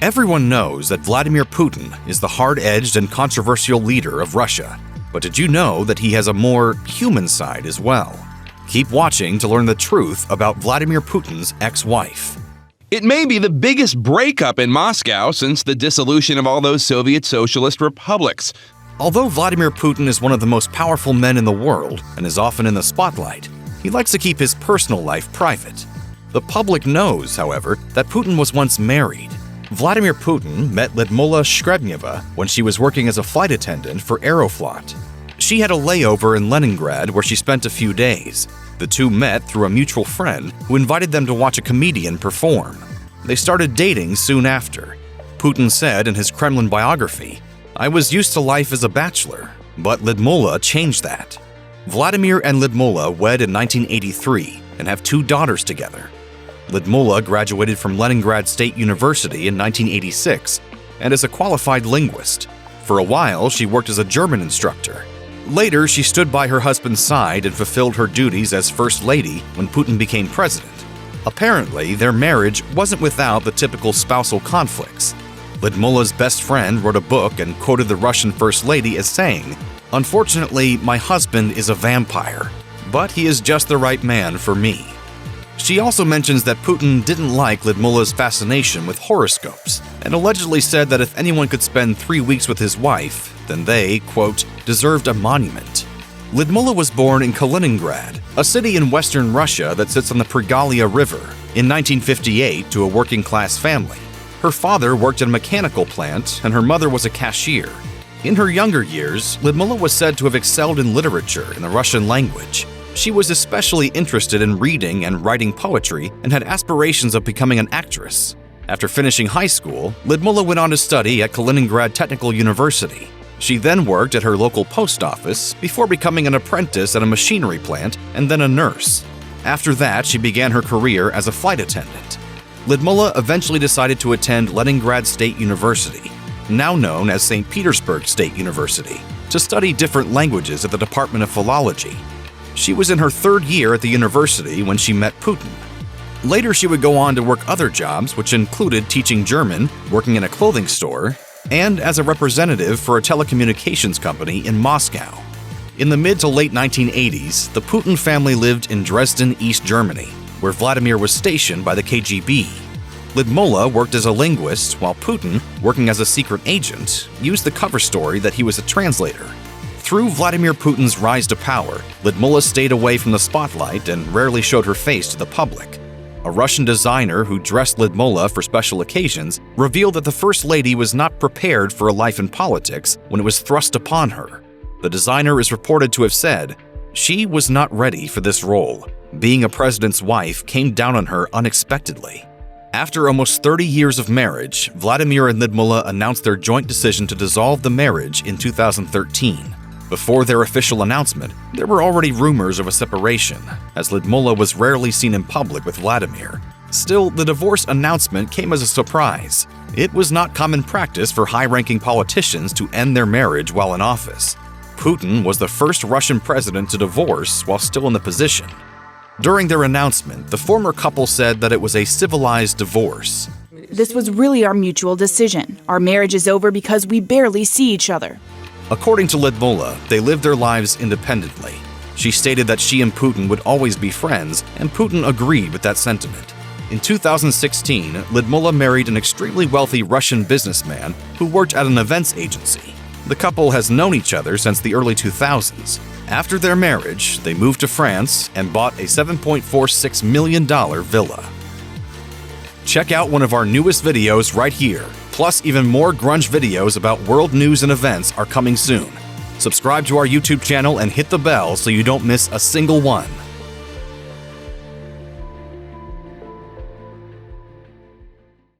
Everyone knows that Vladimir Putin is the hard-edged and controversial leader of Russia. But did you know that he has a more human side as well? Keep watching to learn the truth about Vladimir Putin's ex-wife. It may be the biggest breakup in Moscow since the dissolution of all those Soviet socialist republics. Although Vladimir Putin is one of the most powerful men in the world and is often in the spotlight, he likes to keep his personal life private. The public knows, however, that Putin was once married. Vladimir Putin met Lyudmila when she was working as a flight attendant for Aeroflot. She had a layover in Leningrad where she spent a few days. The two met through a mutual friend who invited them to watch a comedian perform. They started dating soon after. Putin said in his Kremlin biography, "I was used to life as a bachelor, but Lyudmila changed that." Vladimir and Lyudmila wed in 1983 and have 2 daughters together. Lyudmila graduated from Leningrad State University in 1986 and is a qualified linguist. For a while, she worked as a German instructor. Later, she stood by her husband's side and fulfilled her duties as First Lady when Putin became president. Apparently, their marriage wasn't without the typical spousal conflicts. Lyudmila's best friend wrote a book and quoted the Russian First Lady as saying, "Unfortunately, my husband is a vampire, but he is just the right man for me." She also mentions that Putin didn't like Lyudmila's fascination with horoscopes and allegedly said that if anyone could spend 3 weeks with his wife, then they, quote, deserved a monument. Lyudmila was born in Kaliningrad, a city in western Russia that sits on the Pregalia River, in 1958 to a working-class family. Her father worked in a mechanical plant and her mother was a cashier. In her younger years, Lyudmila was said to have excelled in literature in the Russian language. She was especially interested in reading and writing poetry and had aspirations of becoming an actress. After finishing high school, Lyudmila went on to study at Kaliningrad Technical University. She then worked at her local post office before becoming an apprentice at a machinery plant and then a nurse. After that, she began her career as a flight attendant. Lyudmila eventually decided to attend Leningrad State University, now known as St. Petersburg State University, to study different languages at the Department of Philology. She was in her 3rd year at the university when she met Putin. Later, she would go on to work other jobs, which included teaching German, working in a clothing store, and as a representative for a telecommunications company in Moscow. In the mid to late 1980s, the Putin family lived in Dresden, East Germany, where Vladimir was stationed by the KGB. Lyudmila worked as a linguist, while Putin, working as a secret agent, used the cover story that he was a translator. Through Vladimir Putin's rise to power, Lyudmila stayed away from the spotlight and rarely showed her face to the public. A Russian designer who dressed Lyudmila for special occasions revealed that the First Lady was not prepared for a life in politics when it was thrust upon her. The designer is reported to have said, "She was not ready for this role. Being a president's wife came down on her unexpectedly." After almost 30 years of marriage, Vladimir and Lyudmila announced their joint decision to dissolve the marriage in 2013. Before their official announcement, there were already rumors of a separation, as Lyudmila was rarely seen in public with Vladimir. Still, the divorce announcement came as a surprise. It was not common practice for high-ranking politicians to end their marriage while in office. Putin was the first Russian president to divorce while still in the position. During their announcement, the former couple said that it was a civilized divorce. "This was really our mutual decision. Our marriage is over because we barely see each other." According to Lyudmila, they lived their lives independently. She stated that she and Putin would always be friends, and Putin agreed with that sentiment. In 2016, Lyudmila married an extremely wealthy Russian businessman who worked at an events agency. The couple has known each other since the early 2000s. After their marriage, they moved to France and bought a $7.46 million villa. Check out one of our newest videos right here. Plus, even more Grunge videos about world news and events are coming soon. Subscribe to our YouTube channel and hit the bell so you don't miss a single one.